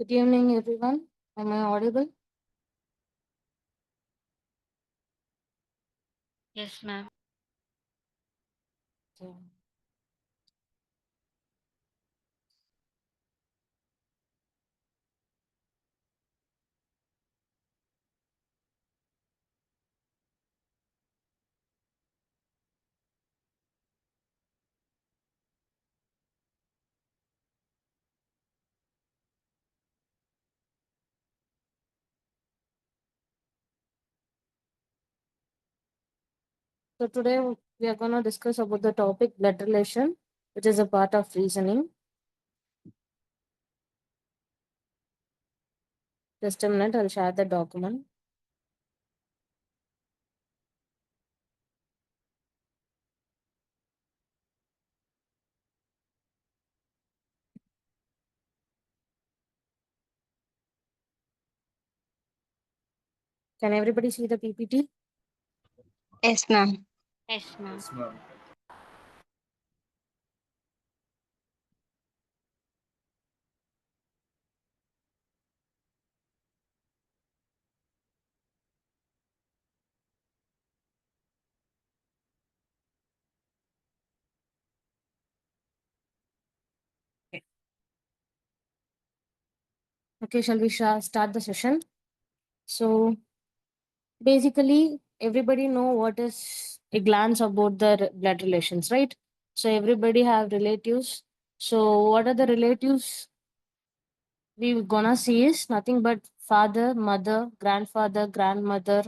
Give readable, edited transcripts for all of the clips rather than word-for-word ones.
Good evening, everyone. Am I audible? Yes, ma'am. Okay. So today we are going to discuss about the topic blood relation, which is a part of reasoning. Just a minute, I'll share the document. Can everybody see the PPT? Yes, ma'am. Yes, ma'am. Yes, ma'am. Okay, shall we start the session? So basically, everybody know what is a glance about the blood relations, right? So everybody have relatives. So what are the relatives we gonna see is nothing but father, mother, grandfather, grandmother,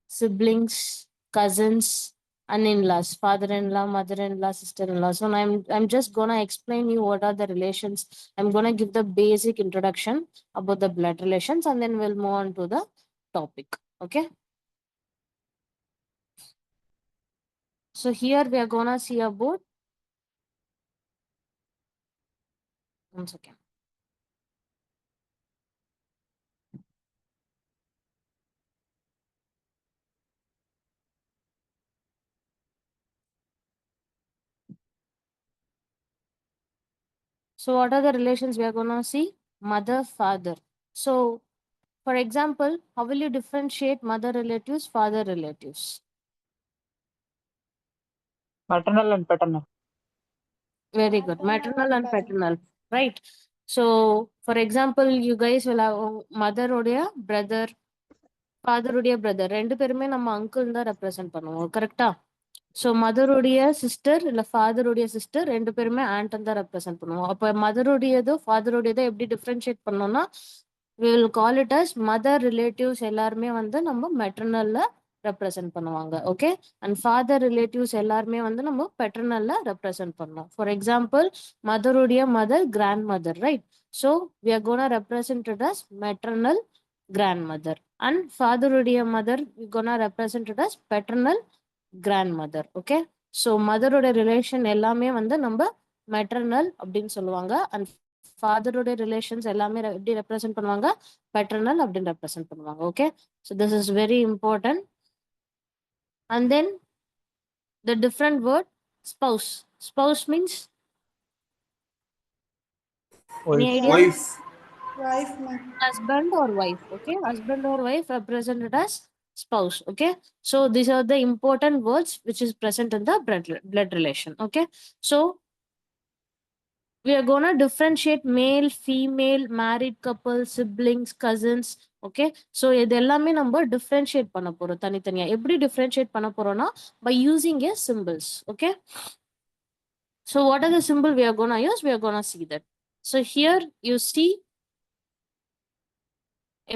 siblings, cousins, and in-laws, father-in-law, mother-in-law, sister-in-law. So I'm just gonna explain you what are the relations. I'm gonna give the basic introduction about the blood relations, and then we'll move on to the topic. Okay. So here we are gonna see about 1 second. So what are the relations we are gonna see? Mother, father. So for example, how will you differentiate mother relatives, father relatives? Maternal and paternal. Very good. Maternal and paternal. Right. So, for example, you guys will have mother உடைய brother, father உடைய brother. ரெண்டு பேருமே நம்ம uncle தான் represent பண்ணுவோம். கரெக்டா? So மதருடைய sister இல்லை ஃபாதருடைய sister ரெண்டு பேருமே ஆண்டன் தான் ரெப்ரசென்ட் பண்ணுவோம். அப்போ மதருடையதோ ஃபாதருடையதோ எப்படி டிஃப்ரென்ஷியேட் பண்ணோம்னா we will call it as mother relatives எல்லாருமே வந்து நம்ம மெட்டர்னல்ல ரெப்ரசென்ட் பண்ணுவாங்க. ஓகே. அண்ட் ஃபாதர் ரிலேட்டிவ்ஸ் எல்லாருமே வந்து நம்ம பெட்டர்னல்ல ரெப்ரசென்ட் பண்ணோம். ஃபார் எக்ஸாம்பிள் மதருடைய mother grandmother, right? So we are gonna represent it as maternal grandmother. And ஃபாதருடைய mother we gonna represent it as paternal grandmother. Okay. So மதரோட relation எல்லாமே வந்து நம்ம மெட்டர்னல் அப்படின்னு சொல்லுவாங்க. And ஃபாதரோட relations எல்லாமே எப்படி ரெப்ரசென்ட் பண்ணுவாங்க? பெட்டர்னல் அப்படின்னு ரெப்ரசென்ட் பண்ணுவாங்க. Okay. So this is very important. And then the different word spouse. Spouse means any idea? Wife. Husband or wife. Okay. Husband or wife represented as spouse. Okay. So these are the important words which is present in the blood relation. Okay. So we are gonna differentiate male, female, married couple, siblings, cousins. Okay. So இது எல்லாமே நம்ம differentiate பண்ண போறோம் தனித்தனியா. எப்படி differentiate பண்ண போறோம்னா by using a symbols. Okay. So what are the symbol we are gonna use? We are gonna see that. So here you see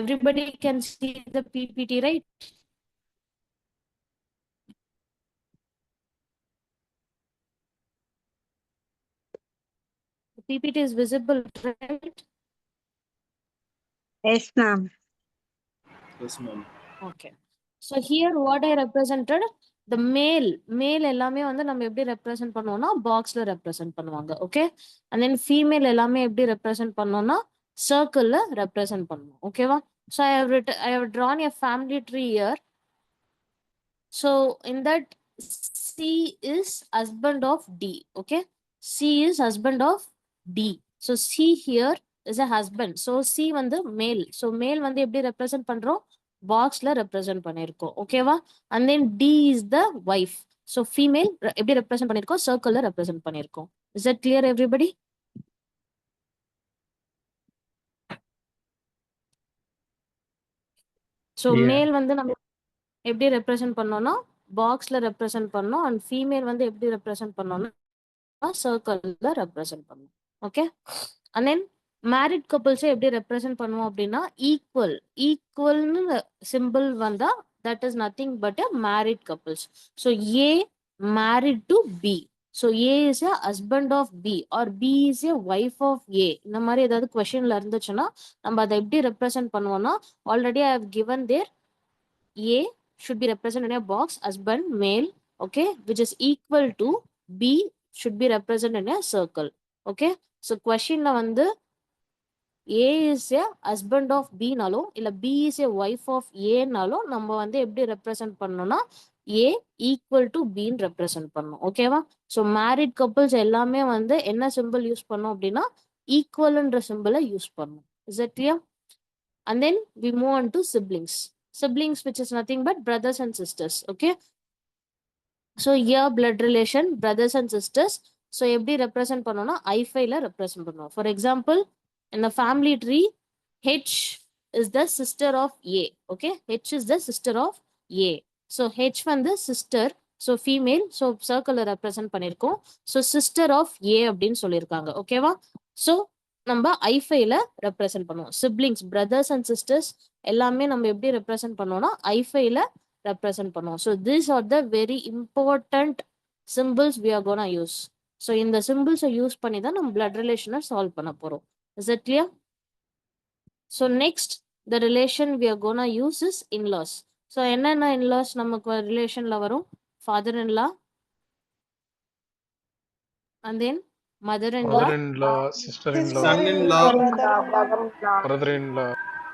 everybody can see the PPT, right? The PPT is visible, right? Yes, ma'am. Yes, ma'am. Okay. So here what I represented, the male எல்லாமே வந்து நம்ம எப்படி represent பண்ணுவோம்னா பாக்ஸ்ல represent பண்ணுவாங்க. Okay. And then female எல்லாமே எப்படி represent பண்ணோம்னா சர்க்கிள்ல ரெப்ரசென்ட் பண்ணுவோம். ஓகேவா? So I have drawn a family tree here. So in that C is husband of D. Okay. C is husband of D. So C here is a husband. So C வந்து male. So male வந்து எப்படி represent பண்றோம்? Boxல represent பண்ணிருக்கோம். ஓகேவா? And then D is the wife. So female எப்படி represent பண்ணிருக்கோம்? Circle represent பண்ணிருக்கோம். Is that clear everybody? So male வந்து நம்ம எப்படி represent பண்ணோம்னா பாக்ஸ்ல represent பண்ணோம் and female வந்து எப்படி represent பண்ணோம்னா சர்க்கிள்ல ரெப்ரசென்ட் பண்ணுவோம். ஓகே, அண்ட் தென் மேரிட் கப்புள்ஸை எப்படி ரெப்ரசென்ட் பண்ணுவோம் அப்படின்னா ஈக்குவல்னு சிம்பிள் வந்தா that is nothing but a married couples. So A married to B, so A is a husband of B or B is a wife of A. இந்த மாதிரி ஏதாவது கொஸ்டின்ல இருந்துச்சுன்னா நம்ம அதை எப்படி ரெப்ரசென்ட் பண்ணுவோம்னா already I have given there A should be represented in a box husband male, okay, which is equal to B should be represented in a circle. Okay, so question la வந்து A is a husband of B நாலோ இல்ல B is a wife of A நாலோ நம்ம வந்து எப்படி represent பண்ணோம்னா A equal to B ன்னு represent பண்ணோம். ஓகேவா? So married couples எல்லாமே வந்து என்ன சிம்பிள் யூஸ் பண்ணோம் அப்படின்னா ஈக்குவல்ன்ற சிம்பிளை யூஸ் பண்ணோம். Is that clear? And then we move on to siblings. Siblings, which is nothing but brothers and sisters. Okay, so here blood relation brothers and sisters. So எப்படி represent பண்ணோம்னா I5ல represent பண்ணுவோம். For example, in the family tree, H is the sister of A. Okay, H is the sister of A. So H வந்து sister, so female, so circle represent பண்ணிருக்கோம். So sister of A அப்படின்னு சொல்லியிருக்காங்க. ஓகேவா? So நம்ம I5ல represent பண்ணுவோம். Siblings, brothers and sisters எல்லாமே நம்ம எப்படி represent பண்ணுவோம்னா I5ல represent பண்ணுவோம். So these are the very important symbols we are gonna use. So இந்த symbols யூஸ் பண்ணி தான் நம்ம blood relation சால்வ் பண்ண போறோம். Is that clear? So next, the relation we are gonna use is in-laws. So என்னென்ன in-laws நமக்கு ரிலேஷன்ல வரும்? Father-in-law, and then mother-in-law, Mother-in-law, sister-in-law, Son-in-law, brother-in-law.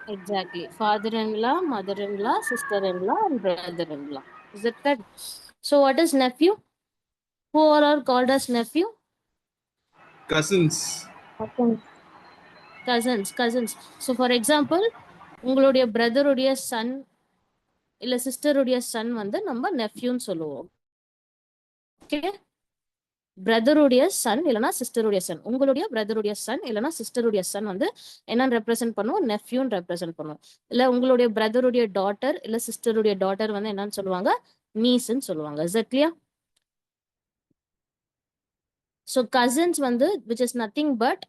exactly, father-in-law, mother-in-law, sister-in-law, and brother-in-law. Is that correct? So what is nephew? Who all are called as nephew? cousins, Cousins. So for example, உங்களுடைய பிரதருடைய Sun இல்ல சிஸ்டருடைய Sun வந்து நம்ம நெஃப்யூன்னு சொல்லுவோம். Okay, பிரதருடைய Sun இல்லைன்னா சிஸ்டருடைய Sun, உங்களுடைய பிரதருடைய Sun இல்லைன்னா சிஸ்டருடைய Sun வந்து என்னன்னு ரெப்ரசென்ட் பண்ணுவோம்? நெஃப்யூன்னு ரெப்ரசென்ட் பண்ணுவோம். இல்ல உங்களுடைய பிரதருடைய டாட்டர் இல்ல சிஸ்டருடைய டாட்டர் வந்து என்னன்னு சொல்லுவாங்க? நீஸ்ன்னு சொல்லுவாங்க. Is that clear? So cousins வந்து which is nothing but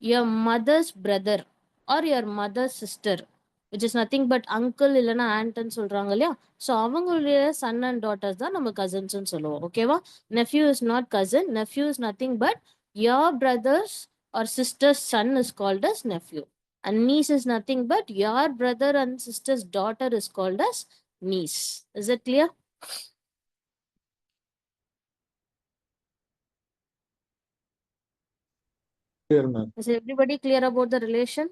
your mother's brother or your mother's sister, which is nothing but uncle இல்லைன்னா ஆண்ட்னு சொல்றாங்க இல்லையா? ஸோ அவங்களுடைய சன் அண்ட் டாட்டர்ஸ் தான் நம்ம கசின்ஸ்ன்னு சொல்லுவோம். ஓகேவா? Nephew is not cousin. Nephew is nothing but your brothers or sisters son is called as nephew. And niece is nothing but your brother and sisters daughter is called as niece. Is it clear? Clear, ma'am. Is everybody clear about the relation?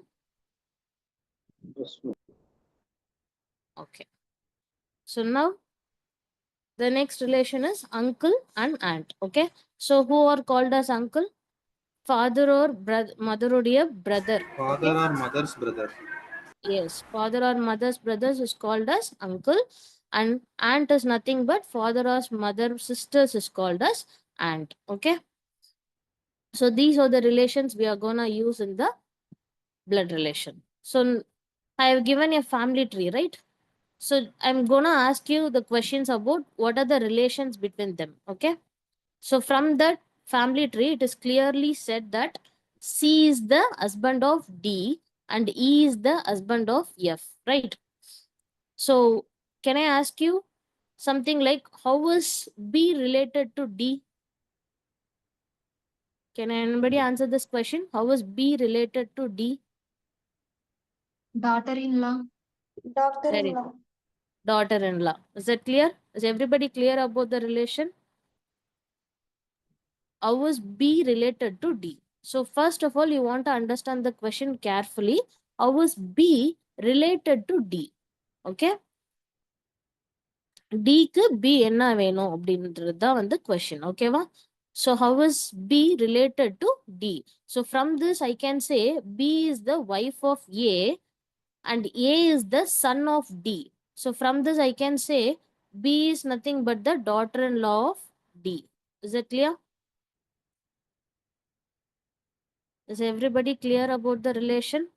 Yes, ma'am. Okay. So now the next relation is uncle and aunt. Okay. So who are called as uncle? Father or brother, mother uடைய brother. father or mother's brother, Yes, father or mother's brothers is called as uncle, and aunt is nothing but father or mother sisters is called as aunt. Okay. So these are the relations we are gonna use in the blood relation. So I have given a family tree, right? So I'm gonna ask you the questions about what are the relations between them. Okay. So from that family tree, it is clearly said that C is the husband of D and E is the husband of F, right? So can I ask you something like how is B related to D? Can anybody answer this question? How is B related to D? Daughter-in-law. Very good. Daughter-in-law. Is that clear? Is everybody clear about the relation? How is B related to D? So first of all, you want to understand the question carefully. How is B related to D? Okay? D க்கு B என்ன வேணும் அப்படின்றது தான் வந்து question. ஓகேவா? So how is B related to D? So from this I can say B is the wife of A and A is the son of D. So from this I can say B is nothing but the daughter-in-law of D. Is it clear? Is everybody clear about the relation?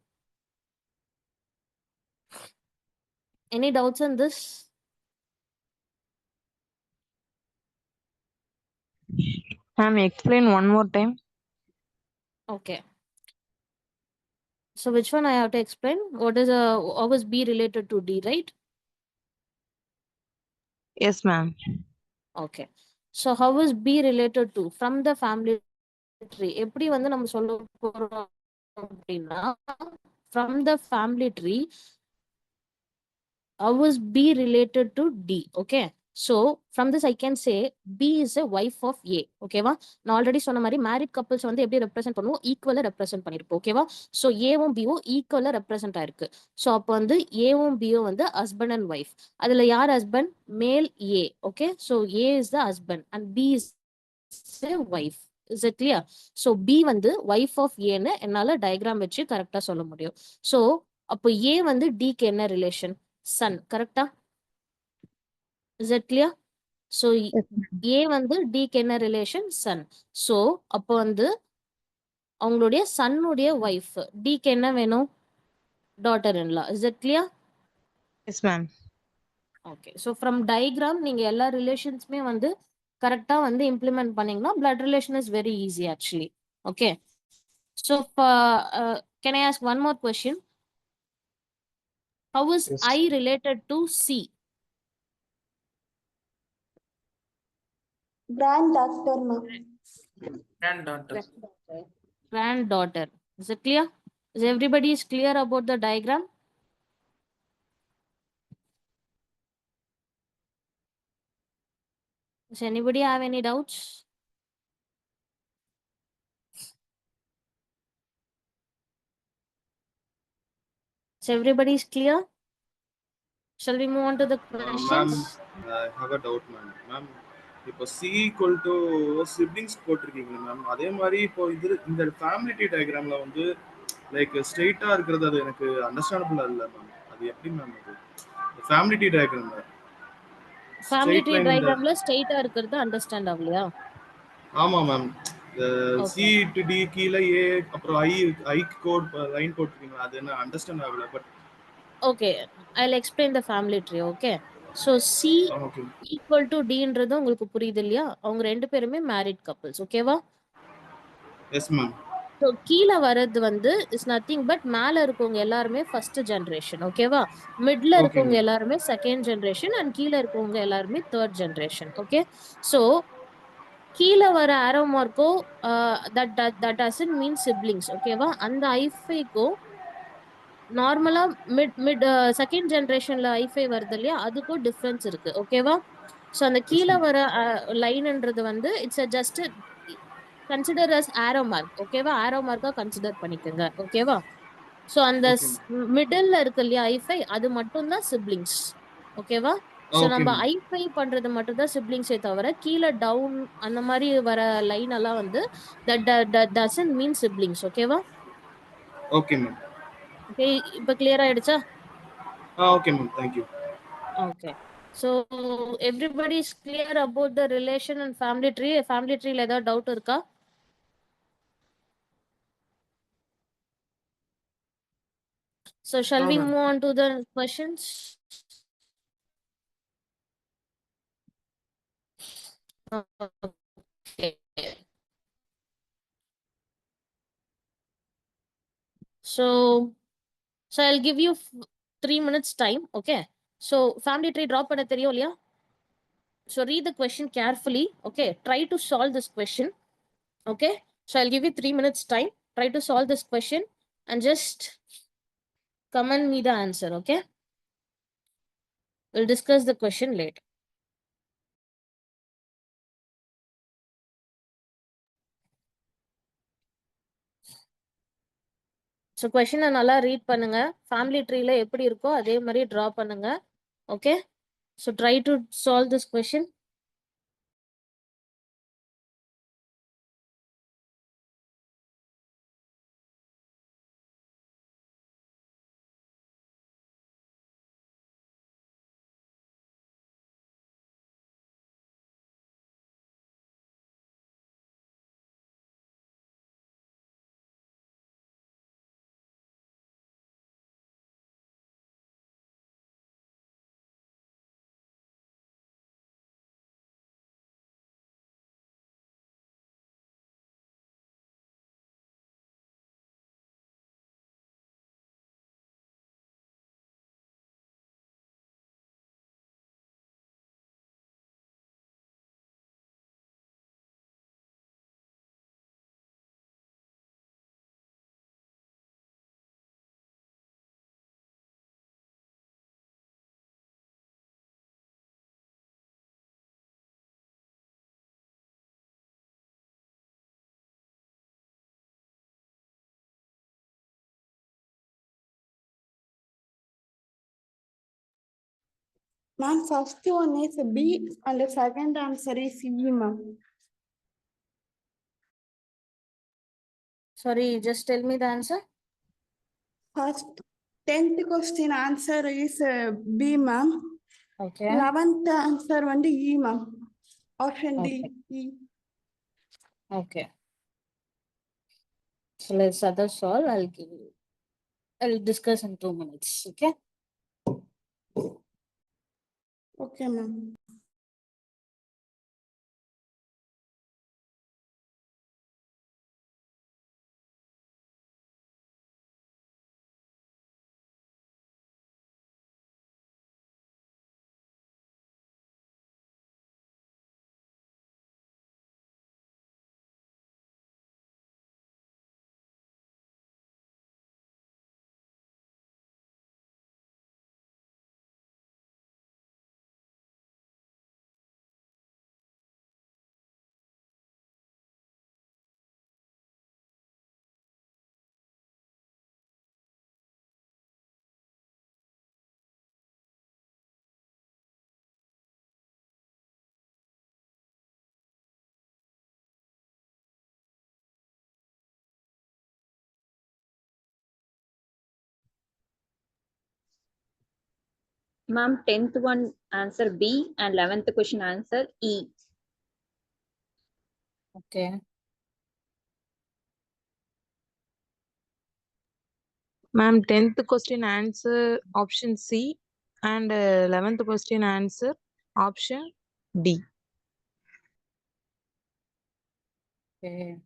Any doubts on this? Ma'am, explain one more time. Okay. So which one I have to explain? What is how is B related to D, right? Yes, ma'am. Okay. So how is B related to? From the family tree. எப்படி வந்து நம்ம சொல்ல போறோம் அப்படின்னா from the family tree, how is B related to D? Okay. So from this I can say B is a wife of A. ஓகேவா? நான் already சொன்ன மாதிரி மேரிட் கப்பிள்ஸ் வந்து எப்படி ரெப்ரசென்ட் பண்ணுவோம், ஈக்குவலா ரெப்ரசென்ட் பண்ணிருப்போம். ஓகேவா? ஸோ ஏவும் பியும் ஈக்குவலா ரெப்ரசென்ட் ஆயிருக்கு. ஸோ அப்போ வந்து ஏவும் பியும் வந்து ஹஸ்பண்ட் அண்ட் ஒய்ஃப். அதுல யார் husband? Male A. Okay. So A is the husband and B is wife. Is it clear? So B வந்து ஒய்ஃப் ஆஃப் ஏன்னு என்னால டயக்ராம் வச்சு கரெக்டா சொல்ல முடியும். ஸோ அப்போ ஏ வந்து டிக்கு என்ன ரிலேஷன்? சன். கரெக்டா? Is it clear? So Yes, ma'am. ஏ வந்து டிக்கு என்ன ரிலேஷன்? சன். ஸோ அப்போ வந்து அவங்களுடைய சன்னுடைய ஒய்ஃப். டிக்கு என்ன வேணும்? Daughter in law. Is it clear? Yes, ma'am. Okay. So from diagram நீங்க எல்லா ரிலேஷன்ஸுமே வந்து கரெக்டா வந்து இம்ப்ளிமெண்ட் பண்ணீங்கன்னா blood relation is very easy actually. Okay. So can I ask one more question? How is Yes. I related to C? Granddaughter, ma'am. Granddaughter. Is it clear? Is everybody is clear about the diagram? Does anybody have any doubts? So everybody is clear? Shall we move on to the Ma'am, questions? I have a doubt, ma'am. Ma'am, இப்போ C equal to siblings போட்டிருக்கீங்க ma'am. அதே மாதிரி இப்போ இந்த family tree டயக்ராம்ல வந்து like ஸ்ட்ரெயிட்டா இருக்கிறது அது எனக்கு அண்டர்ஸ்டாண்டபிளா இல்ல மேம். அது எப்படி மேம் அது? ஃபேமிலி ட்ரீ டயக்ராம்ல Family ஸ்ட்ரெயிட் tree லைன் இந்த diagramல straight ஆ இருக்கிறது understand ஆகலையா? ஆமா ma'am. C Okay. To D கீழ ஏ அப்புறம் ஐ கோட் லைன் போட்டிருக்கீங்க. அது என்ன அண்டர்ஸ்டாண்ட் ஆகல. But Okay. I'll explain the family tree. Okay. So C okay. equal to D ன்றது உங்களுக்கு புரியுது இல்லையா? அவங்க ரெண்டு பேருமே married couples. ஓகேவா? Yes ma'am. ஸோ கீழே வர்றது வந்து இஸ் நத்திங் பட் மேல இருக்கவங்க எல்லாருமே ஃபர்ஸ்ட் ஜென்ரேஷன். ஓகேவா? மிட்ல ஓகே இருக்கவங்க மேம். எல்லாருமே செகண்ட் ஜென்ரேஷன் அண்ட் கீழே இருக்கவங்க எல்லாருமே தேர்ட் ஜென்ரேஷன். ஓகே. ஸோ கீழே வர ஆரோ மார்க்கோ தட் டசன்ட் மீன் சிப்ளிங்ஸ். ஓகேவா? அந்த ஐஃபைக்கோ நார்மலா மிட் செகண்ட் ஜென்ரேஷன்ல ஐஃபை வருது இல்லையா, அதுக்கும் டிஃப்ரென்ஸ் இருக்கு. ஓகேவா? ஸோ அந்த எஸ் கீழே மேம். வர லைன்ன்றது வந்து it's just consider as arrow mark. ஓகேவா? ஆரோ மார்க்கா கன்சிடர் பண்ணிக்கோங்க. ஓகேவா? ஸோ அந்த ஓகே மேம். மிடில்ல இருக்கு இல்லையா ஐஃபை, அது மட்டும் தான் சிப்ளிங்ஸ். ஓகேவா? ஸோ ஓகே நம்ம மேம். ஐஃபை பண்றது மட்டும் தான் சிப்ளிங்ஸே தவிர கீழே டவுன் அந்த மாதிரி வர லைன் எல்லாம் வந்து டசன்ட் மீன் சிப்ளிங்ஸ். ஓகேவா? Okay ma'am. ஓகே. இப்போ கிளியர் ஆயிடுச்சா? Okay ma'am. Thank you. Okay. So everybody is clear about the relation and family tree. Family tree ல ஏதாவது doubt இருக்கா? So shall No, we ma'am. move on to the questions? Okay. So I'll give you 3 minutes time. Okay. So family tree drop பண்ண தெரியும் இல்லையா? So read the question carefully. Okay. Try to solve this question. Okay. So I'll give you 3 minutes time. Try to solve this question and just comment me the answer. Okay. We'll discuss the question later. So கொஷினை நல்லா read பண்ணுங்க. Family ட்ரீல எப்படி இருக்கோ அதே மாதிரி draw பண்ணுங்க. Okay. So try to solve this question. Ma'am, first one is B and the second answer is E, ma'am. Sorry, just tell me the answer. First, 10th question answer is B, ma'am. Okay. 11th answer வந்து E, ma'am. Option D, Okay. E. Okay. So let's other solve. I'll discuss in 2 minutes. Okay. Okay, ma'am. Ma'am, 10th one answer B and 11th question answer E. Okay. Ma'am, 10th question answer option C and 11th question answer option D. Okay.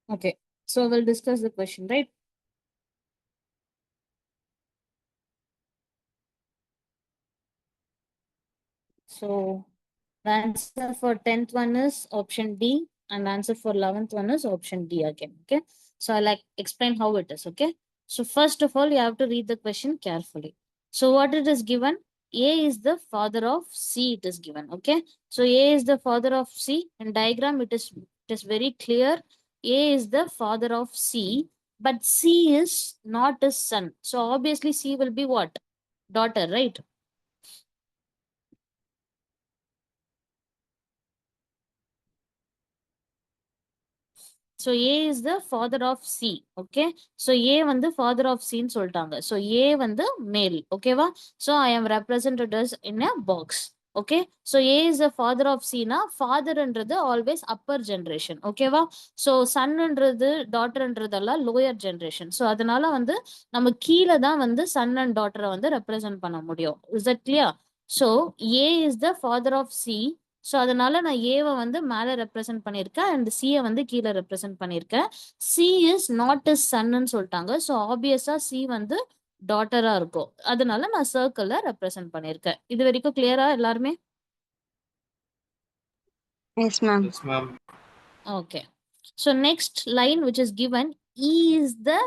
Okay. So we'll discuss the question, right? So the answer for 10th one is option D and answer for 11th one is option D again. Okay. So I'll like explain how it is. Okay. So first of all, you have to read the question carefully. So what it is given? A is the father of C, it is given. Okay. So A is the father of C. In diagram, it is very clear. A is the father of C, but C is not his son. So obviously C will be what? Daughter, right? So A is the father of C. Okay. So A வந்து father of C ன்னு சொல்லிட்டாங்க. So A வந்து male. ஓகேவா? So I am represented as in a box. Okay. So A is the father of C னா fatherன்றது always upper generation. ஓகேவா? So sonன்றது daughterன்றதெல்லாம் lower generation. So அதனால வந்து நம்ம கீழே தான் வந்து son and daughter வந்து represent பண்ண முடியும். Is that clear? So A is the father of C. So அதனால நான் ஏவை வந்து மேலே ரெப்ரசென்ட் பண்ணியிருக்கேன் அண்ட் சியை வந்து கீழே ரெப்ரசென்ட் பண்ணியிருக்கேன். சி இஸ் நாட் இஸ் சன்னு சொல்லிட்டாங்க. ஸோ ஆப்வியஸா சி வந்து டாட்டரா இருக்கும். அதனால நான் சர்க்கிள்ல ரெப்ரசென்ட் பண்ணியிருக்கேன். இது வரைக்கும் கிளியரா எல்லாருமே? Yes, ma'am. Yes, ma'am. Okay. So next line which is given is the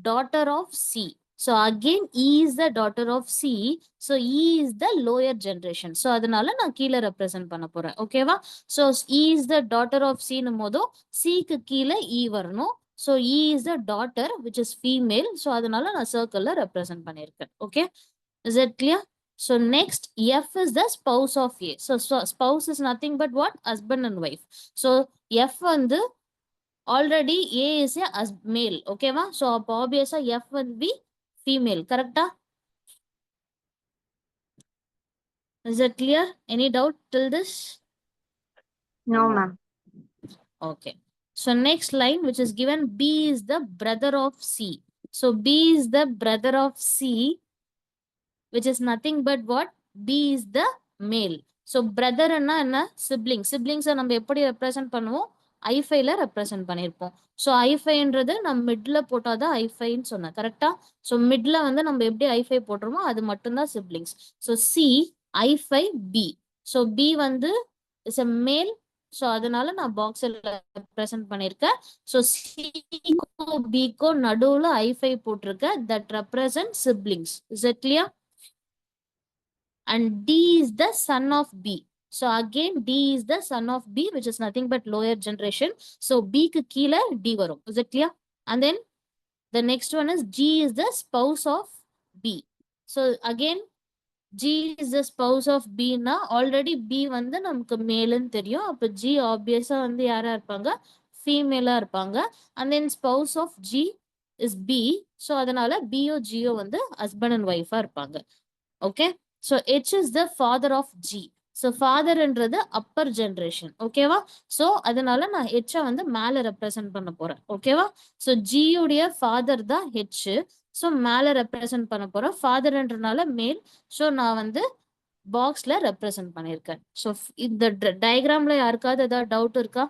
daughter of C. So again E is the daughter of C. So E is the lower generation. So அதனால நான் கீழே represent பண்ண போறேன். ஓகேவா? So E is the daughter of C னும் போதும் C க்கு கீழே E வரணும். So E is the daughter which is female. So அதனால நான் சர்க்கிள்ல ரெப்ரசென்ட் பண்ணியிருக்கேன். Okay? Is it clear? So next F is the spouse of A. So spouse is nothing but what? Husband and wife. So F வந்து already A is a as male. Okay va? So obviously F will be female. Correcta? Is it clear? Any doubt till this? No, ma'am. Okay. So next line which is given B is the brother of C. So B is the brother of C which is nothing but what? B is the male. So brother என்ன sibling. Siblings நம்ம எப்படி represent பண்ணுவோம்? ஐஃபைல represent பண்ணியிருப்போம். So ஐஃபைன்றது நம்ம மிட்ல போட்டாதான் ஐஃபைன்னு சொன்னேன் கரெக்டா? So மிட்ல வந்து நம்ம எப்படி ஐஃபை போடுறோமோ அது மட்டும்தான் சிப்ளிங்ஸ். ஸோ சி ஐஃபை பி. ஸோ பி வந்து இஸ் எ மேல். ஸோ அதனால நான் பாக்ஸில் ரெப்ரசென்ட் பண்ணியிருக்கேன். ஸோ சிக்கோ பிக்கோ நடுவில் ஐஃபை போட்டிருக்கேன். That represent siblings. Is it clear? And D is the son of B. So again D is the son of B, which is nothing but lower generation. So B க்கு கீழ D வரும். Is it clear? And then the next one is G is the spouse of B. So again G is the spouse of B na already B வந்து நமக்கு மேல்னு தெரியும். அப்ப G obviously வந்து யாரா இருப்பாங்க? ஃபீமேலா இருப்பாங்க. And then spouse of G is B. So அதனால B ஓ G ஓ வந்து husband and wife இருப்பாங்க. Okay? So H is the father of G. So father என்றது upper generation. ஓகேவா? So அதனால நான் H வந்து மேல ரெப்ரசென்ட் பண்ண போறேன். ஓகேவா? So G உடைய father தான் H. So மேல ரெப்ரசென்ட் பண்ண போறேன். father என்றனால மேல். So நான் வந்து பாக்ஸ்ல ரெப்ரசென்ட் பண்ணியிருக்கேன். So இந்த டயக்ராம்ல யாருக்காவது ஏதாவது டவுட் இருக்கா?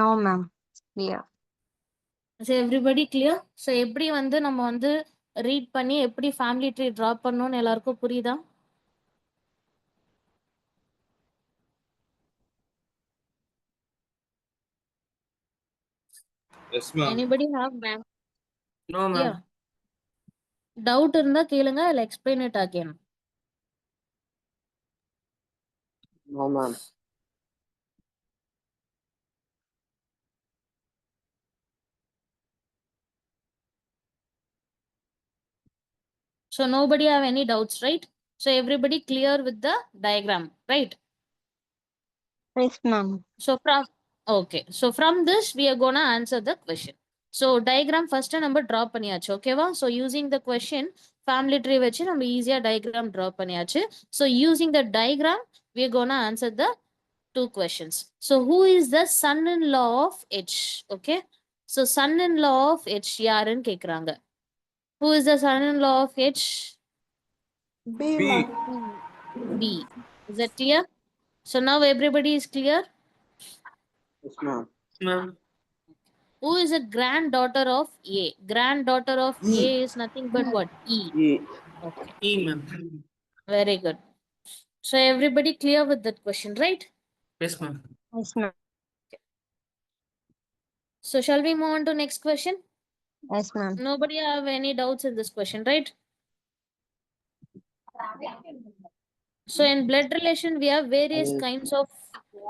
No, ma'am. Clear. So everybody clear? So எப்படி வந்து நம்ம வந்து ரீட் பண்ணி எப்படி ஃபேமிலி ட்ரீ டிரா பண்ணணும்னு எல்லாருக்கும் புரியுதா? Yes, ma'am. Anybody have No, ma'am. yeah doubt இருந்தா கேளுங்க. I'll explain it again. No, ma'am. So nobody have any doubts, right? So everybody clear with the diagram, right? Yes, ma'am. So from okay, so from this we are gonna answer the question. So diagram first number draw பண்ணியாச்சு ஓகேவா? So using the question family tree வச்சு நம்ம ஈஸியா diagram draw பண்ணியாச்சு. So using the diagram we are gonna answer the two questions. So who is the son-in-law of H? Okay. So son-in-law of H யாருன்னு கேக்குறாங்க. Who is the son-in-law of H? B, B. ma'am. B. Is that clear? So now everybody is clear. Yes, ma'am. Ma'am. Who is a granddaughter of A? Granddaughter of A is nothing but what? E. E. Okay. E, ma'am. Very good. So everybody clear with that question, right? Yes, ma'am. Yes, ma'am. So shall we move on to next question? Yes, ma'am. Nobody have any doubts in this question, right? So in blood relation, we have various kinds of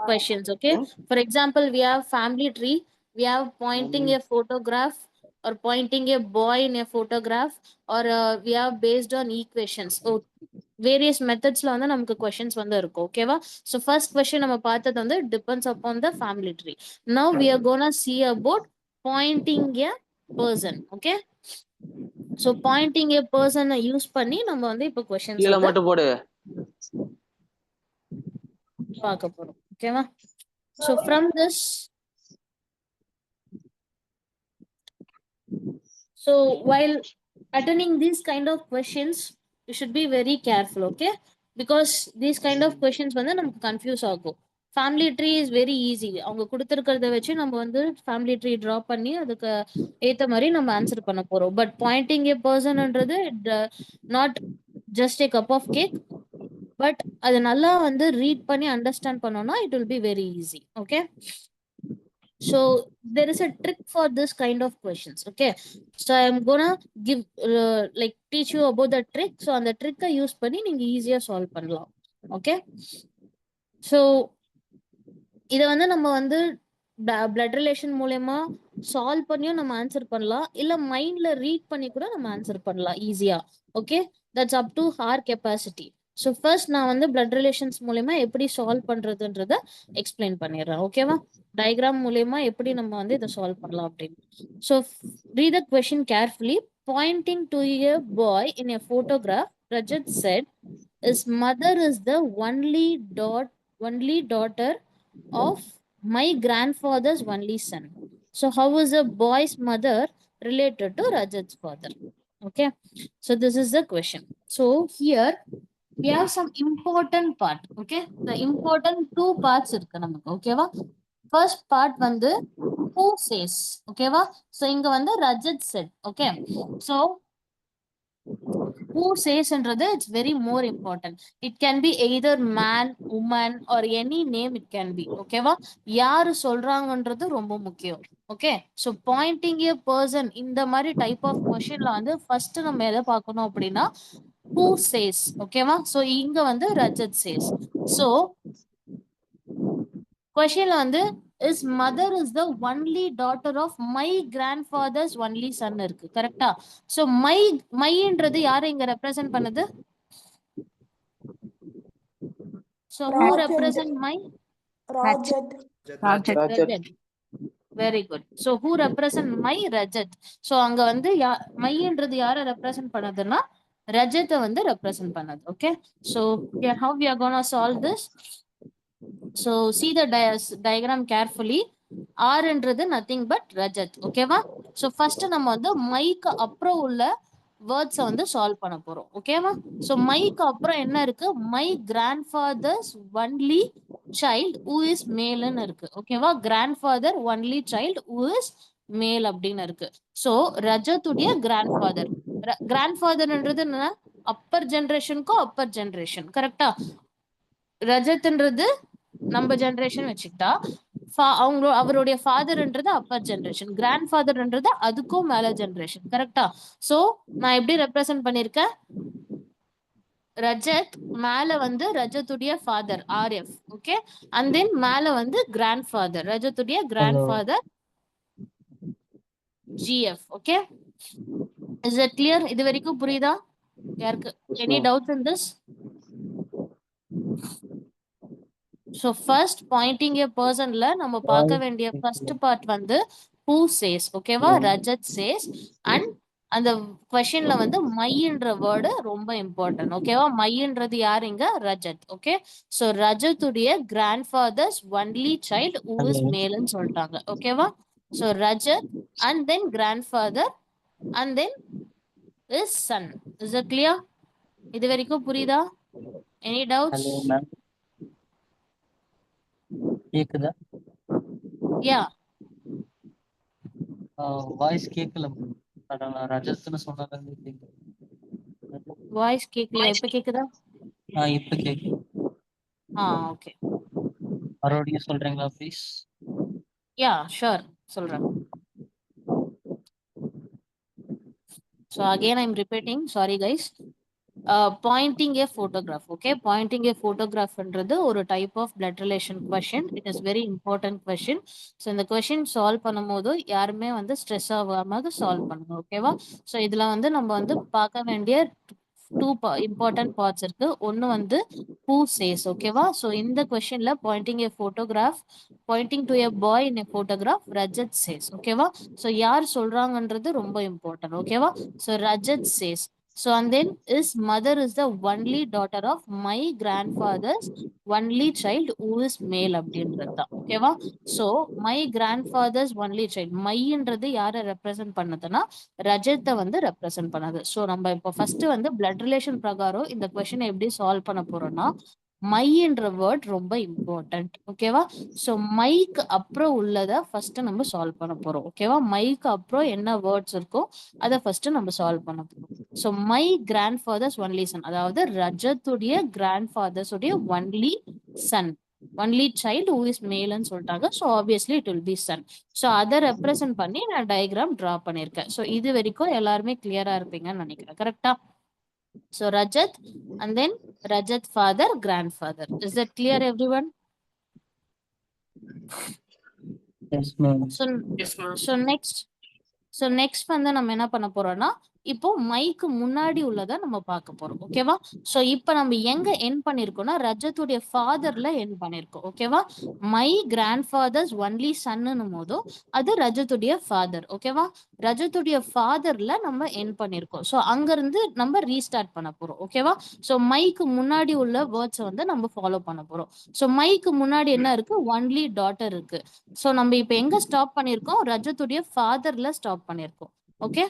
questions, okay? For example, we have family tree, we have pointing a photograph or pointing a boy in a photograph, or we have based on equations. So various methodsல வந்து நமக்கு questions வந்து இருக்கும் ஓகேவா? So first question நம்ம பார்த்தது வந்து depends upon the family tree. Now we are gonna see about pointing a person, okay? So pointing a person use பண்ணி நம்ம வந்து இப்போ questions கீழே வந்து மட்டும் போடு. பார்க்க போறோம் ஓகேவா? So from this, so while attending these kind of questions you should be very careful, okay? Because these kind of questions வந்து நமக்கு கன்ஃபியூஸ் ஆகும். Family tree is very easy. அவங்க கொடுத்துருக்கிறத வச்சு நம்ம வந்து ஃபேமிலி ட்ரீ ட்ரா பண்ணி அதுக்கு ஏத்த மாதிரி நம்ம ஆன்சர் பண்ண போறோம். பட் பாயிண்டிங் ஏ பர்சன்ன்றது not just a cup of cake. பட் அது நல்லா வந்து ரீட் பண்ணி அண்டர்ஸ்டாண்ட் பண்ணோம்னா it will be very easy. Okay. So there is a trick for this kind of questions, okay? So I am gonna give like teach you about the trick. So அந்த ட்ரிக்கை use பண்ணி நீங்க ஈஸியா solve பண்ணலாம். Okay. So இதை வந்து நம்ம வந்து blood relation மூலயமா சால்வ் பண்ணியும் நம்ம ஆன்சர் பண்ணலாம், இல்ல மைண்ட்ல ரீட் பண்ணி கூட நம்ம ஆன்சர் பண்ணலாம் ஈஸியா. Okay, that's up to her capacity. So first நான் வந்து பிளட் ரிலேஷன்ஸ் மூலயமா எப்படி சால்வ் பண்றதுன்றத எக்ஸ்பிளைன் பண்ணிடுறேன். ஓகேவா? டயக்ராம் மூலயமா எப்படி நம்ம வந்து இதை சால்வ் பண்ணலாம் அப்படின்னு. So read the question carefully. Pointing to a boy in a photograph, Rajat said, his mother is the only daughter of my grandfather's only son. So how is a boy's mother related to Rajat's father? Okay, so this is the question. So here we have some important part. Okay, the important two parts இருக்கு நமக்கு. ஓகேவா? first part வந்து who says. ஓகேவா? so இங்க வந்து Rajat said. okay, so who says என்றது it's very more important. it can be either man, woman or any name it can be. ஓகேவா? யாரு சொல்றாங்கன்றது ரொம்ப முக்கியம். Okay, so pointing a person இந்த மாதிரி டைப் ஆஃப் கொஸ்டின்ல வந்து ஃபர்ஸ்ட் நம்ம எதை பார்க்கணும் அப்படின்னா who says. ஓகேவா? so இங்க வந்து Rajat says. so கொஸ்டின்ல வந்து is mother is the only daughter of my grandfather's only son இருக்கு. கரெக்டா? so மைன்றது யாரை இங்க ரெப்ரசன்ட் பண்ணுது? so who Rajat. represent my? Rajat. Rajat. very good. so who represent my? Rajat. so அங்க வந்து மைன்றது யாரை ரெப்ரசன்ட் பண்ணுதுன்னா ரஜத்தை வந்து ரெப்ரசன்ட் பண்ணுது. Okay, so here how we are gonna solve this. so see the diagram carefully. r என்றது nothing but Rajat. ஓகேவா? so first நம்ம வந்து மைக்கு அப்புறம் உள்ள வேர்ட்ஸ் வந்து சால்வ் பண்ண போறோம். ஓகேவா? so மைக்கு அப்புறம் என்ன இருக்கு? my grandfather's only child who is male ன்னு இருக்கு. ஓகேவா? grandfather only child who is male அப்படின்னு இருக்கு. so ரஜத்துடைய grandfather. grandfatherன்றது என்ன? அப்பர் ஜெனரேஷனுக்கும் அப்பர் ஜெனரேஷன். கரெக்டா? ரஜத்ன்றது நம்ம ஜெனரேஷன் வச்சுக்கிட்டா அவருடைய ஃபாதர்ன்றது அப்பர் ஜெனரேஷன், கிராண்ட் ஃபாதர்ன்றது அதுக்கும் மேல ஜெனரேஷன். கரெக்டா? சோ நான் எப்படி ரெப்ரசென்ட் பண்ணிருக்கேன்? ரஜத் மேல வந்து ரஜத்துடைய father RF. Okay, and then மேல வந்து கிராண்ட் ஃபாதர், ரஜத்துடைய grandfather GF. Okay, is it clear? இது வரைக்கும் புரியுதா? யாருக்கு any doubts in this? so first pointing a personல நம்ம பார்க்க வேண்டிய first part வந்து who says. ஓகேவா? Rajat says. and அந்த questionல வந்து மைன்ற வேர்டு ரொம்ப இம்பார்ட்டன்ட். ஓகேவா? மைன்றது யார் இங்க? Rajat. Okay, so ரஜத்துடைய grandfather's only child who is male ன்னு சொல்லிட்டாங்க. ஓகேவா? so Rajat and then grandfather and then his son. is it clear? இது வரைக்கும் புரியுதா? any doubts? கேக்குதா? யா, வாய்ஸ் கேக்கல. நான் ரஜத்னு சொன்னது கேக்குது. வாய்ஸ் கேக்கல. இப்ப கேக்குதா? இப்ப கேக்குது. ஓகே, மறுபடியும் சொல்றீங்களா ப்ளீஸ்? யா ஷூர், சொல்றேன். so again I'm repeating, sorry guys. pointing a photograph. okay, pointing a photograph என்றது ஒரு type of blood relation question. it is very important question. so இந்த question solve பண்ணும்போது யாருமே வந்து ஸ்ட்ரெஸ் ஆகாம சால்வ் பண்ணணும். ஓகேவா? so இதுல வந்து நம்ம வந்து பார்க்க வேண்டிய two important parts இருக்கு. ஒன்னு வந்து who says. ஓகேவா? so இந்த questionல pointing a photograph, pointing to a boy in a photograph, Rajat says. ஓகேவா? so யார் சொல்றாங்கன்றது ரொம்ப இம்பார்ட்டன்ட். ஓகேவா? so Rajat says. so and then his mother is the only daughter of my grandfather's only child who is male அப்படின்றது தான். ஓகேவா? so my grandfather's only child, மைன்றது யாரை represent பண்ணுதுன்னா ரஜத்தை வந்து ரெப்ரசென்ட் பண்ணது. so நம்ம இப்போ ஃபர்ஸ்ட் வந்து பிளட் ரிலேஷன் பிரகாரம் இந்த கொஸ்டினை எப்படி சால்வ் பண்ண போறோம்னா மைன்ற வேர்ட் ரொம்ப இம்பார்ட்டன்ட். ஓகேவா? so மைக்கு அப்புறம் உள்ளதை ஃபர்ஸ்ட் நம்ம சால்வ் பண்ண போறோம். ஓகேவா? மைக்கு அப்புறம் என்ன வேர்ட்ஸ் இருக்கோ அதை ஃபர்ஸ்ட் நம்ம சால்வ் பண்ண போறோம். so my grandfather's only son, அதாவது ரஜத்துடைய grandfather's உடைய only son, only child who is male ன்னு சொல்லிட்டாங்க. so obviously it will be son. so அதை ரெப்ரசென்ட் பண்ணி நான் டயக்ராம் டிரா பண்ணிருக்கேன். so இது வரைக்கும் எல்லாருமே கிளியரா இருப்பீங்கன்னு நினைக்கிறேன். கரெக்டா? so Rajat and then Rajat father, grandfather. is that clear everyone? Yes ma'am. so next வந்து நம்ம என்ன பண்ண போறோம்னா இப்போ மைக்கு முன்னாடி உள்ளதை நம்ம பார்க்க போறோம். ஓகேவா? சோ இப்போ நம்ம எங்க என் பண்ணிருக்கோம்னா ரஜத்துடைய ஃபாதர்ல என் பண்ணிருக்கோம். ஓகேவா? மை கிராண்ட் ஃபாதர்ஸ் ஒன்லி சன்னும் போதும் அது ரஜத்துடைய ஃபாதர். ஓகேவா? ரஜத்துடைய ஃபாதர்ல நம்ம என் பண்ணிருக்கோம். சோ அங்க இருந்து நம்ம ரீஸ்டார்ட் பண்ண போறோம். ஓகேவா? சோ மைக்கு முன்னாடி உள்ள வேர்ட்ஸ் வந்து நம்ம ஃபாலோ பண்ண போறோம். சோ மைக்கு முன்னாடி என்ன இருக்கு? ஒன்லி டாட்டர் இருக்கு. சோ நம்ம இப்ப எங்க ஸ்டாப் பண்ணிருக்கோம்? ரஜத்துடைய ஃபாதர்ல ஸ்டாப் பண்ணிருக்கோம். ஓகே.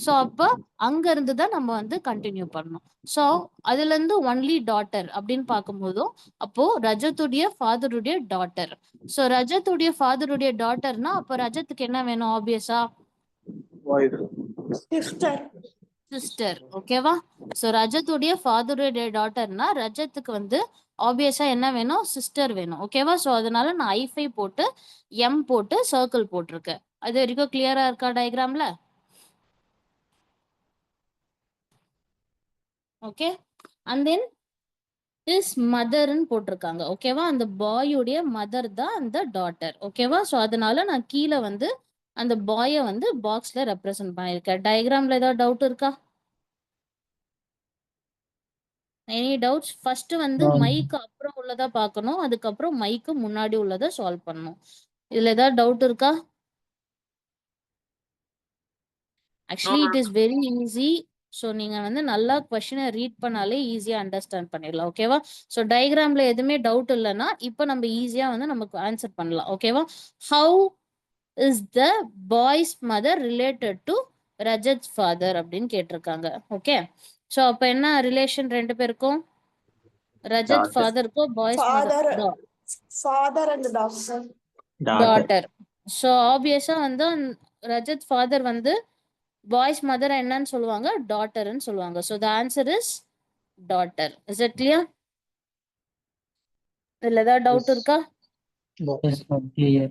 ஸோ அப்போ அங்க இருந்து தான் நம்ம வந்து கண்டினியூ பண்ணணும். ஸோ அதுல இருந்து ஒன்லி டாட்டர் அப்படின்னு பார்க்கும்போதும் அப்போ ரஜத்துடைய ஃபாதருடைய டாட்டர். ஸோ ரஜத்துடைய ஃபாதருடைய டாட்டர்னா அப்போ ரஜத்துக்கு என்ன வேணும் ஆப்வியஸா? sister, sister. ஓகேவா? ஸோ ரஜத்துடைய ஃபாதருடைய டாட்டர்னா ரஜத்துக்கு வந்து ஆப்வியஸா என்ன வேணும்? சிஸ்டர் வேணும். ஓகேவா? ஸோ அதனால நான் I5 போட்டு எம் போட்டு சர்க்கிள் போட்டிருக்கேன். அது வரைக்கும் கிளியரா இருக்கா டயக்ராம்ல? ஓகே. அண்ட் தென் இஸ் மதர்ன்னு போட்டிருக்காங்க. ஓகேவா? அந்த பாயுடைய மதர் தான் அந்த டாட்டர். ஓகேவா? ஸோ அதனால நான் கீழே வந்து அந்த பாயை வந்து பாக்ஸ்ல ரெப்ரசென்ட் பண்ணியிருக்கேன். டயக்ராம்ல ஏதாவது டவுட் இருக்கா? Any doubts? ஃபர்ஸ்ட் வந்து மைக்கு அப்புறம் உள்ளதா பார்க்கணும், அதுக்கப்புறம் மைக்கு முன்னாடி உள்ளதை சால்வ் பண்ணணும். இதுல ஏதாவது டவுட் இருக்கா? No, actually it ma'am. Is very easy. So நீங்க வந்து நல்லா கொஸ்டினை ரீட் பண்ணாலே ஈஸியா அண்டர்ஸ்டாண்ட் பண்ணிடலாம். ஓகேவா? ஸோ டயக்ராம்ல எதுவுமே டவுட் இல்லைன்னா இப்போ நம்ம ஈஸியா வந்து நமக்கு ஆன்சர் பண்ணலாம். ஓகேவா? How is the boy's mother related to Rajat father அப்படின்னு கேட்டிருக்காங்க. ஓகே. ஸோ அப்போ என்ன ரிலேஷன் ரெண்டு பேருக்கும்? ரஜத் ஃபாதருக்கும் boy's father, mother father and daughter. Daughter. So ஆப்வியஸா வந்து ரஜத் ஃபாதர் வந்து பாய்ஸ் மதர் என்னன்னு சொல்லுவாங்க? டாட்டர்ன்னு சொல்லுவாங்க. So the answer is daughter. Is it clear? இதுல ஏதாவது டவுட் இருக்கா? Yes, ma'am. Clear.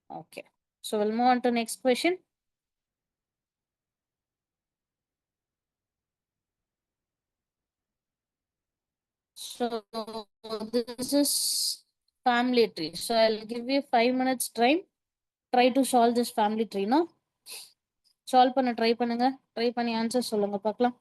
Okay. So will move on to next question. So this is family tree. So I'll give you 5 minutes time. Try to solve this family tree, no? Solve பண்ண try பண்ணுங்க. Try பண்ணி answer சொல்லுங்க பார்க்கலாம்.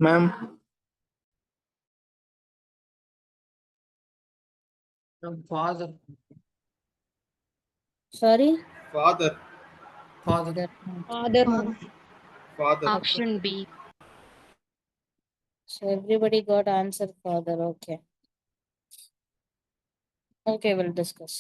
Ma'am father Sorry? Father father Father, ma'am. Father Option B. So everybody got answer father. Okay. Okay, we'll discuss.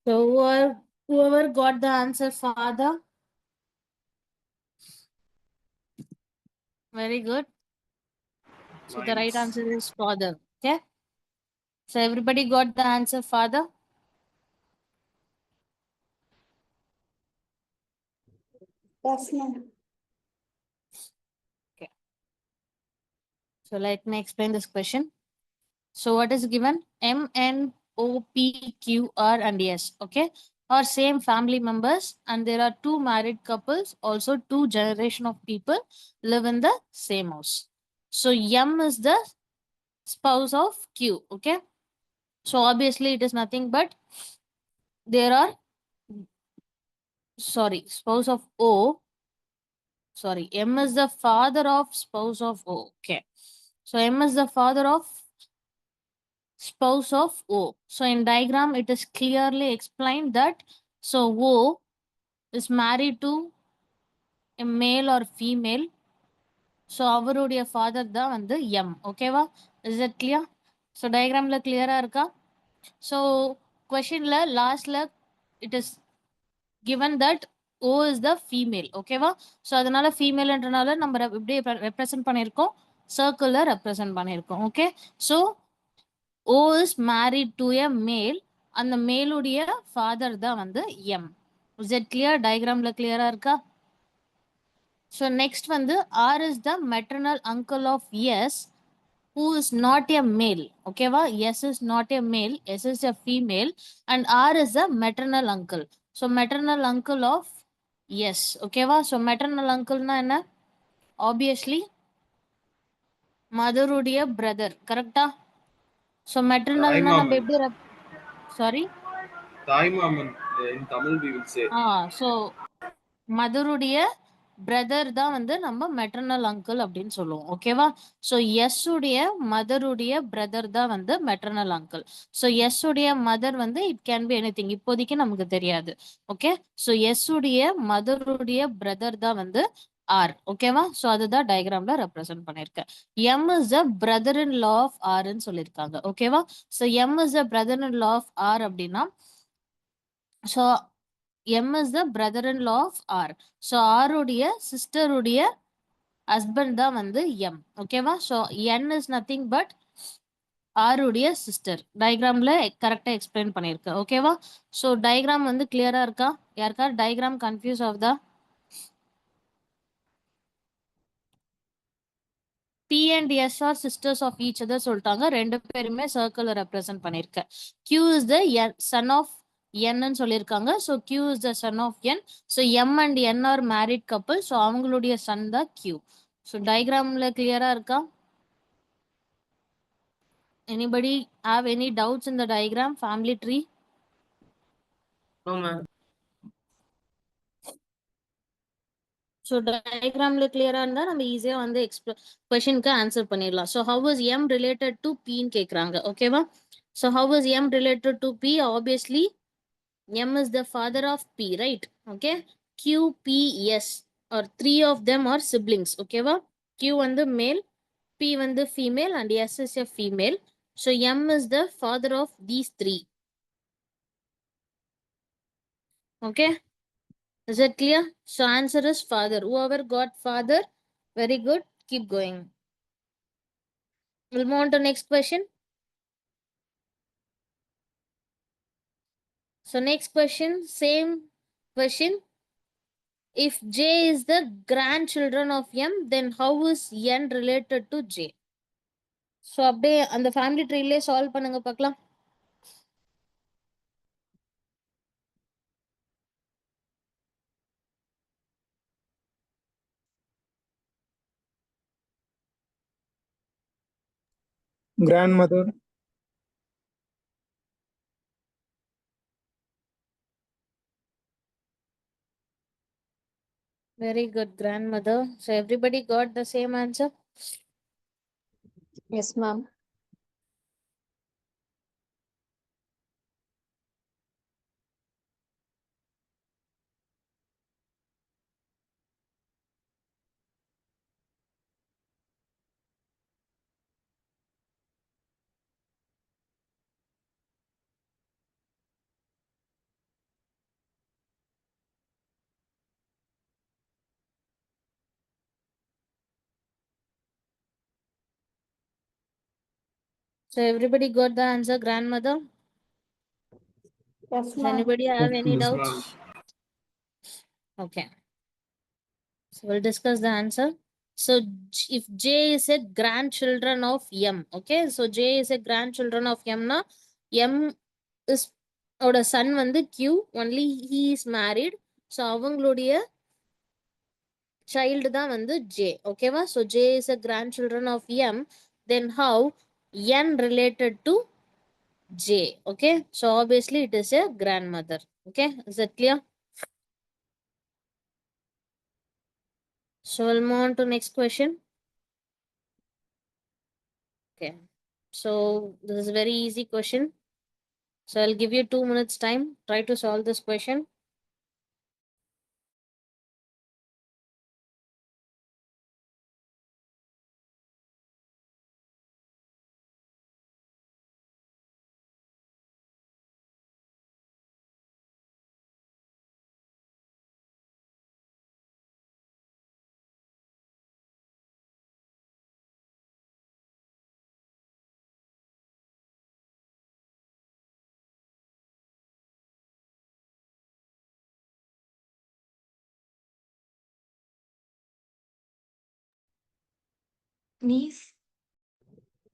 So whoever got the answer father. Very good. So the right Nice. answer is father. Okay. So everybody got the answer father. Yes, ma'am. So let me explain this question. So what is given? M, N, O, P, Q, R and S. Okay. Are same family members and there are two married couples, also two generation of people live in the same house. So M is the spouse of Q. Okay. So obviously it is nothing but there are, sorry, spouse of O. Sorry, M is the father of spouse of O. Okay. So M is the father of spouse of O. So in diagram, it is clearly explained that so O is married to a male or female. So அவருடைய father தான் வந்து M. ஓகேவா? Is that clear? So diagramல clear இருக்கா? So questionல lastல it is given that O is the female. ஓகேவா? So அதனால femaleன்றனால நம்ம இப்படியே represent பண்ணியிருக்கோம். Circle represent பண்ணியிருக்கோம். Okay? So O is married to a male. அந்த மேலுடைய father தான் வந்து M. Is that clear? Diagramல clear இருக்கா? So next வந்து R is the maternal uncle of S who is not a male. ஓகேவா? S is not a male. S is a female and R is a maternal uncle. So maternal uncle of S. ஓகேவா? So maternal uncle na என்ன? Obviously mother உடைய brother. கரெக்டா? So maternal na நம்ம தாய்மாமன் எப்படி sorry? தாய்மாமன் in Tamil we will say. So மதருடைய brother தான் வந்து நம்ம மெட்டர்னல் அங்கிள் அப்படின்னு சொல்லுவோம். ஓகேவா? ஸோ எஸ் உடைய மதருடைய பிரதர் தான் வந்து மெட்டர்னல் அங்கிள். ஸோ எஸ் உடைய மதர் வந்து இட் கேன் பி எனிதிங். இப்போதைக்கு நமக்கு தெரியாது. ஓகே. ஸோ எஸ் உடைய மதருடைய பிரதர் தான் வந்து ஆர். ஓகேவா? ஸோ அதுதான் டயக்ராம்ல ரெப்ரசென்ட் பண்ணியிருக்கேன். M is the brother in law of ஆர்ன்னு சொல்லியிருக்காங்க. ஓகேவா? So M is the brother in law of R அப்படின்னா, so M is the brother in law of R. So ஆருடைய சிஸ்டருடைய ஹஸ்பண்ட் தான் வந்து எம். ஓகேவா? So N is nothing but ஆருடைய சிஸ்டர். டயக்ராம்ல கரெக்டா எக்ஸ்பிளைன் பண்ணியிருக்கேன். ஓகேவா? ஸோ டயக்ராம் வந்து கிளியரா இருக்கா? யாருக்கா டயக்ராம் கன்ஃபியூஸ் ஆகுதா? P and S are sisters of each other சொல்லிட்டாங்க. ரெண்டு பேருமே சர்க்கிள் ரெப்ரசென்ட் பண்ணியிருக்கேன். Q is the son of N ன்னு சொல்லியிருக்காங்க. So Q is the son of N. So M and N are married couple. So அவங்களுடைய Sun தான் Q. So டயக்ராம்ல கிளியரா இருக்கா? Anybody have any doubts in the diagram, family tree? No, ma'am. So டயக்ராம்ல கிளியரா இருந்தா நம்ம ஈஸியா வந்து கொஸ்டினுக்கு ஆன்சர் பண்ணிடலாம். So how is M related to பின்னு கேட்குறாங்க. ஓகேவா? So how is M related to B? Obviously M is the father of P, right? Okay. Q, P, S or three of them are siblings. Okay, va? Q வந்து male, P வந்து female and S is a female. So M is the father of these three. Okay. Is it clear? So answer is father. Whoever got father, very good. Keep going. We'll move on to next question. So next question, same question. If J is the grandchildren of M, then how is N related to J? So அப்படியே அந்த family ட்ரீலே solve பண்ணுங்க பார்க்கலாம். grandmother, Very good, grandmother. So everybody got the same answer? Yes, ma'am. So everybody got the answer, grandmother? Yes, Does ma'am. anybody have any Yes, doubts? ma'am. Okay. So we'll discuss the answer. So if J is a grandchildren of M, okay? So J is a grandchildren of M na M is ஓட son வந்து Q, only he is married. So அவங்களுடைய child தான் வந்து J, ஓகேவா? So J is a grandchildren of M, then how N related to J, okay? So obviously it is a grandmother, okay? Is that clear? So we'll move on to next question. Okay, so this is a very easy question. So I'll give you 2 minutes time. Try to solve this question. Niece.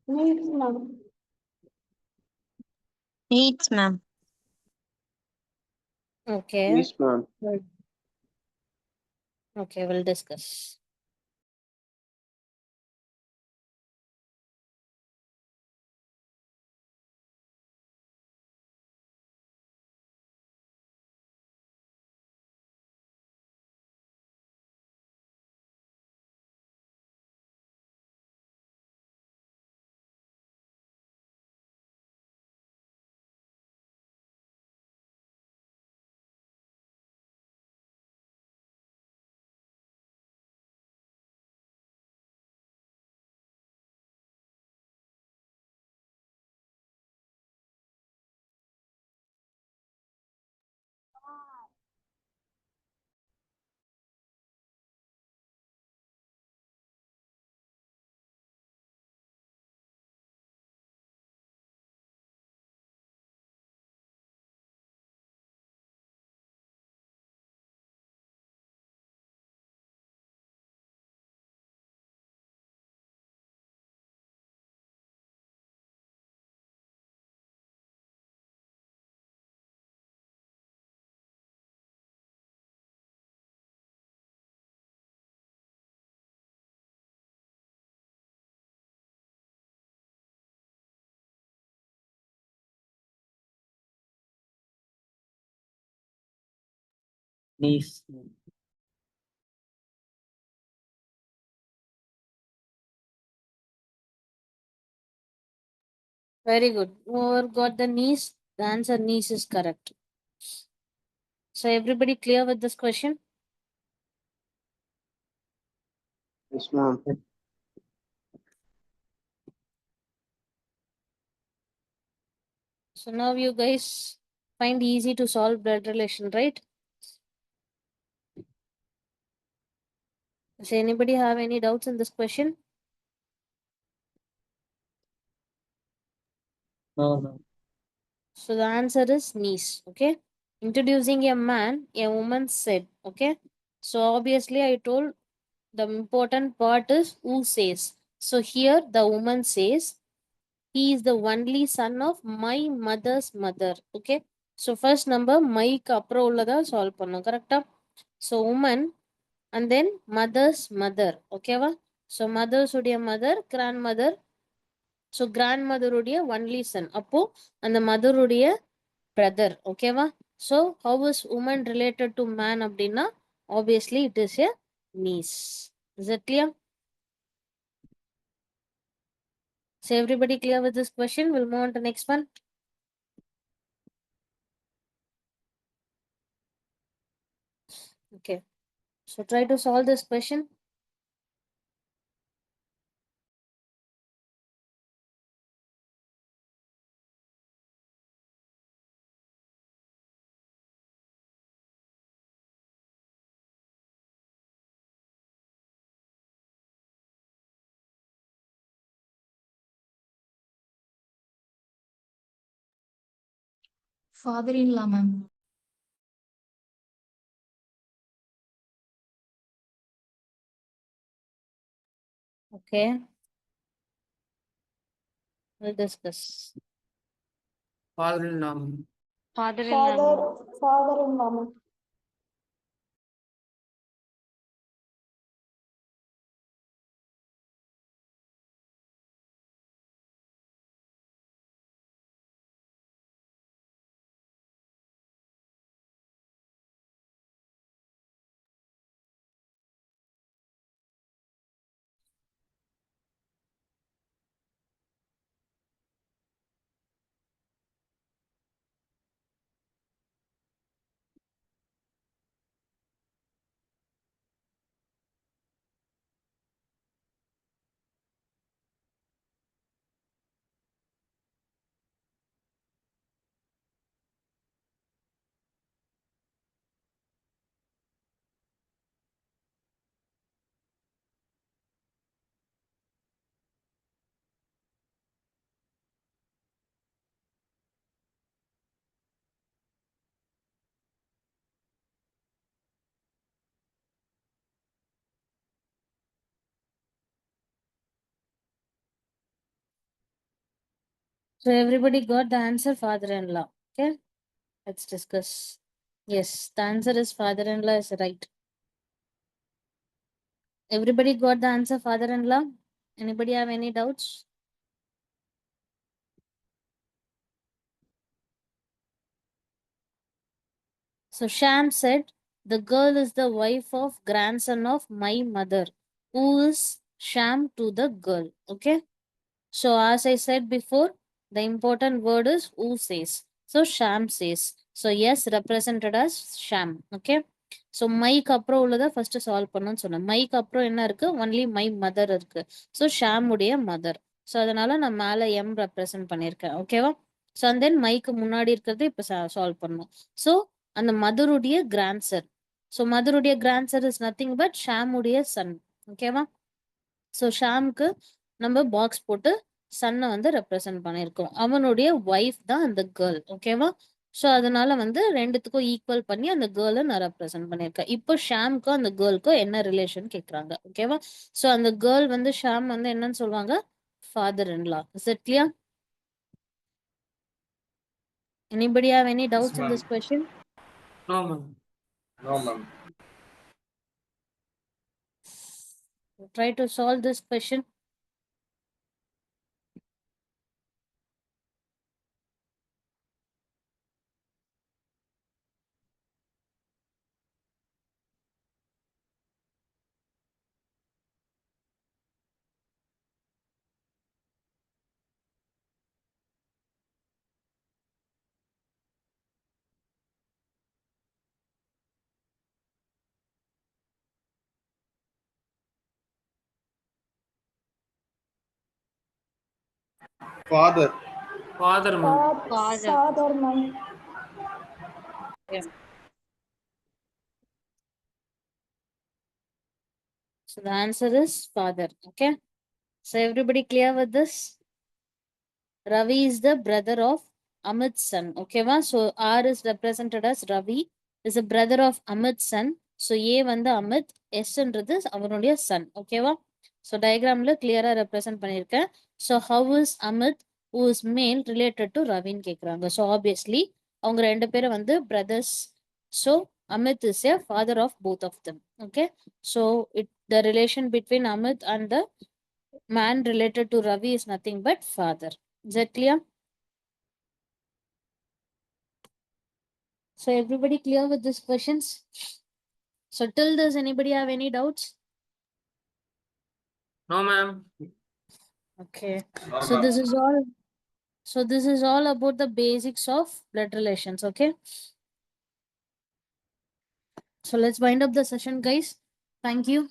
Needs, ma'am. Needs, ma'am. Okay. Yes, ma'am. Okay, we'll discuss. niece. Very good. Whoever got the niece, the answer niece is correct. So everybody clear with this question? Yes, ma'am. So now you guys find easy to solve blood relation, right? Does anybody have any doubts in this question? No, no. So the answer is niece. Okay. Introducing a man, a woman said. Okay. So obviously I told the important part is who says. So here the woman says, he is the only son of my mother's mother. Okay. So first number மைக்கு அப்புறம் உள்ளதா solve பண்ணும் கரெக்டா. So woman and then mother's mother. ஓகேவா. So mother's உடைய mother, grandmother. So grandmother உடைய only son. அப்போ அந்த mother உடைய brother. ஓகேவா. So how is woman related to man அப்படின்னா obviously it is a niece. Is it clear? So everybody clear with this question? We'll move on to next one. Okay. So try to solve this question. Father-in-law, ma'am. Okay. We'll discuss. Father-in-law. Father-in-law. So everybody got the answer father-in-law. Okay. Let's discuss. Yes, the answer is father-in-law is right. Everybody got the answer father-in-law? Anybody have any doubts? So Sham said, the girl is the wife of grandson of my mother. Who is Sham to the girl? Okay. So as I said before, the important word is who says. So Sham says. So yes, represented as Sham. Okay. So மைக்கு அப்புறம் உள்ளதை first solve பண்ணணும்னு சொன்னேன். மைக்கு அப்புறம் என்ன இருக்கு? Only my mother இருக்கு. So Sham உடைய mother. So அதனால நான் மேலே எம் ரெப்ரசென்ட் பண்ணியிருக்கேன். ஓகேவா. ஸோ அண்ட் தென் மைக்கு முன்னாடி இருக்கிறது இப்போ சால்வ் பண்ணணும். ஸோ அந்த மதருடைய கிராண்ட்சர். ஸோ மதருடைய கிராண்ட்சர் இஸ் நத்திங் பட் ஷாமுடைய சன். ஓகேவா. ஸோ ஷாம்க்கு நம்ம பாக்ஸ் போட்டு சன்னை வந்து ரெப்ரசென்ட் பண்ணியிருக்கோம். அவனுடைய ஒய்ஃப் தான் அந்த கேர்ள். ஓகேவா. ஸோ அதனால வந்து ரெண்டுத்துக்கும் ஈக்குவல் பண்ணி அந்த கேர்ளை நான் ரெப்ரசென்ட் பண்ணியிருக்கேன். இப்போ ஷாம்க்கும் அந்த கேர்ளுக்கும் என்ன ரிலேஷன் கேட்குறாங்க. ஓகேவா. ஸோ அந்த கேர்ள் வந்து ஷாம் வந்து என்னன்னு சொல்லுவாங்க? Father in law. Is it clear? Anybody have any doubts in ma'am. this question? No, ma'am. No, ma'am. Try to solve this question. Father. Father, ma'am. Father. Father, ma'am. So the answer is father. Okay. So everybody clear with this? Ravi is the brother of Amit's son. Okay, va? So R is represented as Ravi is a brother of Amit's son. So A வந்து Amit, S ன்றது அவனுடைய son. Okay, va? So diagramல clear represent பண்ணிருக்கேன். So how is Amit who is male related to Ravi கேக்குறாங்க. So obviously அவங்க ரெண்டு பேரும் வந்து brothers. So Amit is a father of both of them. Okay. So the relation between Amit and the man related to Ravi is nothing but father. Is that clear? So everybody clear with these questions? So till this, anybody have any doubts? No, ma'am. Okay. So this is all. So this is all about the basics of blood relations. Okay. So let's wind up the session, guys. Thank you.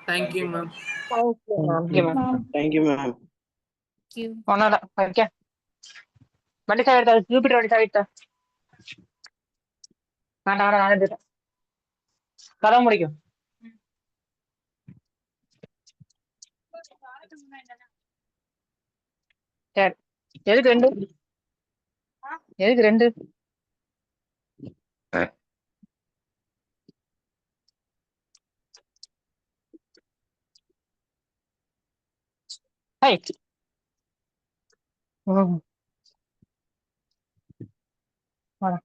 Thank you, ma'am. Thank you, ma'am. Thank you, ma'am. Thank you. ஒன்னால வைக்க வண்டி சாவி எடுத்தா Jupiter வண்டி சாவி எடுத்தா வேண்டாம் வேண்டாம் நான் எடுத்துட்டேன் கதவு முடிக்கும் சரி எதுக்கு ரெண்டு எதுக்கு ரெண்டு ஹை வாடா